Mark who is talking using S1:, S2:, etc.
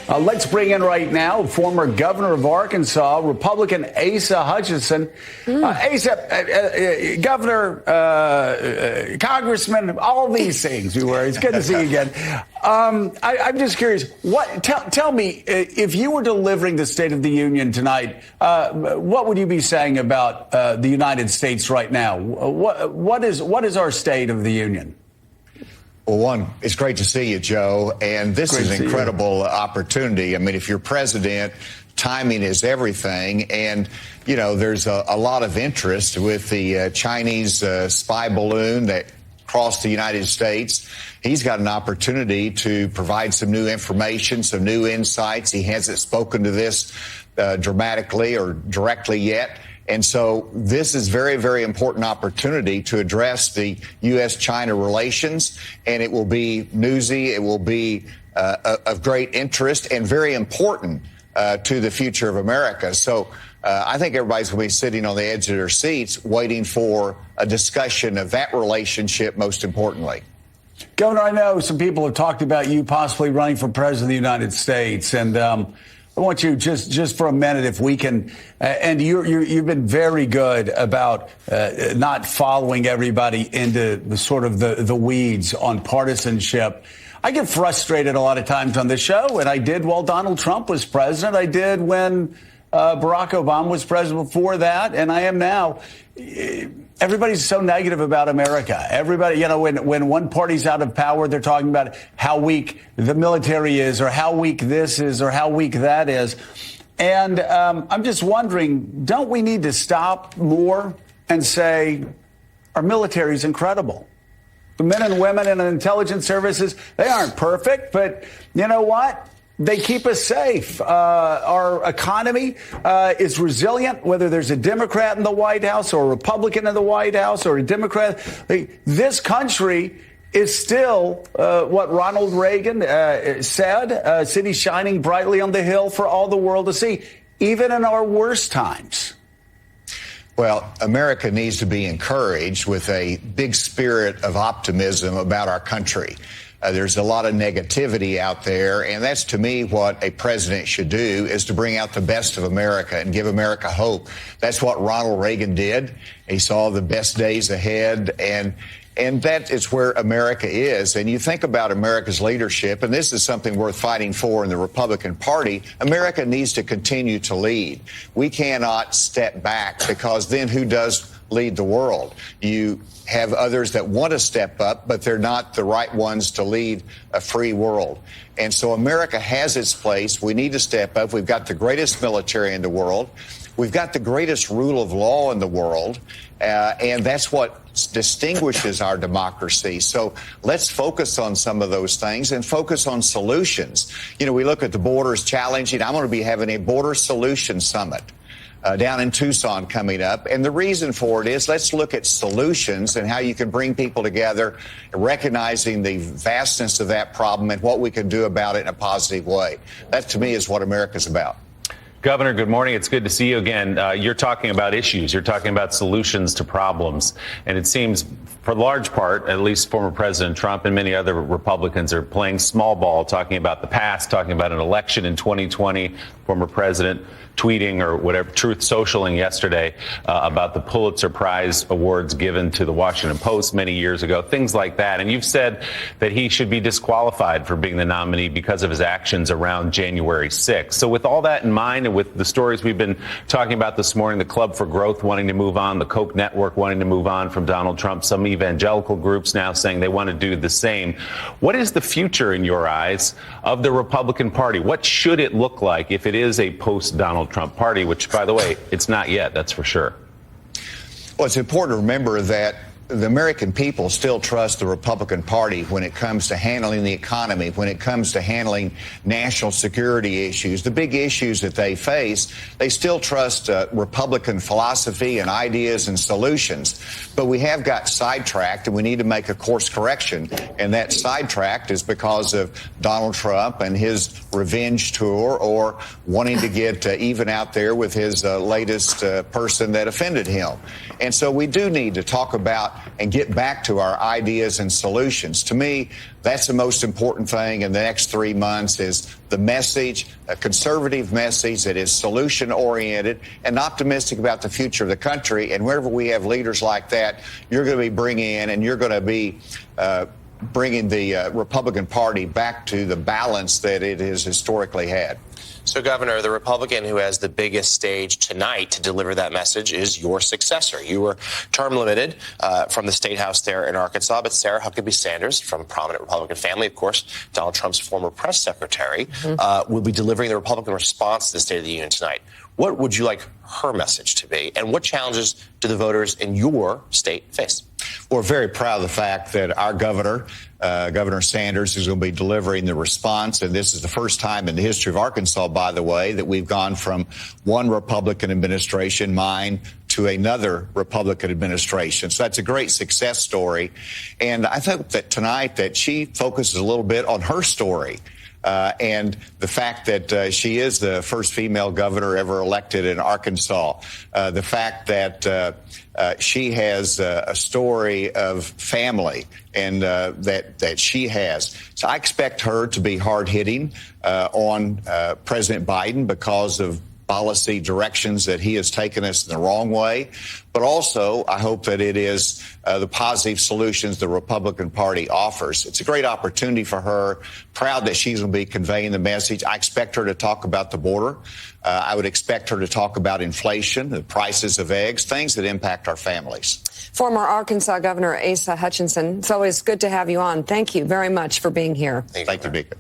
S1: Let's bring in right now former governor of Arkansas, Republican Asa Hutchinson. Asa, governor, congressman, all these things you were. It's good to see you again. I'm just curious. Tell me, if you were delivering the State of the Union tonight, what would you be saying about the United States right now? What is our State of the Union?
S2: Well, one, it's great to see you, Joe. And this is an incredible opportunity. I mean, if you're president, timing is everything. And, you know, there's a lot of interest with the Chinese spy balloon that crossed the United States. He's got an opportunity to provide some new information, some new insights. He hasn't spoken to this dramatically or directly yet. And so this is very, very important opportunity to address the U.S.-China relations, and it will be newsy. It will be of great interest and very important to the future of America. So I think everybody's going to be sitting on the edge of their seats waiting for a discussion of that relationship, most importantly.
S1: Governor, I know some people have talked about you possibly running for president of the United States, and I want you just for a minute, if we can, and you've been very good about not following everybody into the sort of the weeds on partisanship. I get frustrated a lot of times on this show, and I did while Donald Trump was president. I did when Barack Obama was president before that, and I am now. Everybody's so negative about America. Everybody, you know, when one party's out of power, they're talking about how weak the military is or how weak this is or how weak that is. And I'm just wondering, don't we need to stop more and say our military is incredible? The men and women in the intelligence services, they aren't perfect, but you know what? They keep us safe. Our economy is resilient, whether there's a Democrat in the White House or a Republican in the White House or a Democrat. This country is still what Ronald Reagan said, a city shining brightly on the hill for all the world to see, even in our worst times.
S2: Well, America needs to be encouraged with a big spirit of optimism about our country. There's a lot of negativity out there, and that's, to me, what a president should do, is to bring out the best of America and give America hope. That's what Ronald Reagan did. He saw the best days ahead, and that is where America is. And you think about America's leadership, and this is something worth fighting for in the Republican Party. America needs to continue to lead. We cannot step back, because then who does lead the world? You have others that want to step up, but they're not the right ones to lead a free world. And so America has its place. We need to step up. We've got the greatest military in the world. We've got the greatest rule of law in the world. And that's what distinguishes our democracy. So let's focus on some of those things and focus on solutions. You know, we look at the borders challenging. I'm going to be having a border solution summit down in Tucson coming up. And the reason for it is, let's look at solutions and how you can bring people together, recognizing the vastness of that problem and what we can do about it in a positive way. That, to me, is what America's about.
S3: Governor, good morning. It's good to see you again. You're talking about issues. You're talking about solutions to problems. And it seems, for large part, at least former President Trump and many other Republicans are playing small ball, talking about the past, talking about an election in 2020, former president tweeting or whatever, Truth Socialing yesterday about the Pulitzer Prize awards given to the Washington Post many years ago, things like that. And you've said that he should be disqualified for being the nominee because of his actions around January 6th. So with all that in mind, and with the stories we've been talking about this morning, the Club for Growth wanting to move on, the Koch network wanting to move on from Donald Trump, some evangelical groups now saying they want to do the same. What is the future, in your eyes, of the Republican Party? What should it look like if it is a post-Donald Trump party, which, by the way, it's not yet, that's for sure?
S2: Well, it's important to remember that the American people still trust the Republican Party when it comes to handling the economy, when it comes to handling national security issues, the big issues that they face. They still trust Republican philosophy and ideas and solutions. But we have got sidetracked, and we need to make a course correction. And that sidetracked is because of Donald Trump and his revenge tour, or wanting to get even out there with his latest person that offended him. And so we do need to talk about out and get back to our ideas and solutions. To me, that's the most important thing in the next 3 months is the message, a conservative message that is solution-oriented and optimistic about the future of the country. And wherever we have leaders like that, you're going to be bringing in and you're going to be bringing the Republican Party back to the balance that it has historically had.
S4: So, Governor, the Republican who has the biggest stage tonight to deliver that message is your successor. You were term limited from the State House there in Arkansas, but Sarah Huckabee Sanders, from a prominent Republican family, of course, Donald Trump's former press secretary, will be delivering the Republican response to the State of the Union tonight. What would you like her message to be, and what challenges do the voters in your state face?
S2: We're very proud of the fact that our governor, Governor Sanders, is going to be delivering the response. And this is the first time in the history of Arkansas, by the way, that we've gone from one Republican administration, mine, to another Republican administration. So that's a great success story. And I think that tonight that she focuses a little bit on her story. And the fact that she is the first female governor ever elected in Arkansas, the fact that she has a story of family and that she has. So I expect her to be hard-hitting on President Biden because of policy directions that he has taken us in the wrong way. But also, I hope that it is the positive solutions the Republican Party offers. It's a great opportunity for her. Proud that she's going to be conveying the message. I expect her to talk about the border. I would expect her to talk about inflation, the prices of eggs, things that impact our families.
S5: Former Arkansas Governor Asa Hutchinson, it's always good to have you on. Thank you very much for being here.
S2: Thank you, Mika.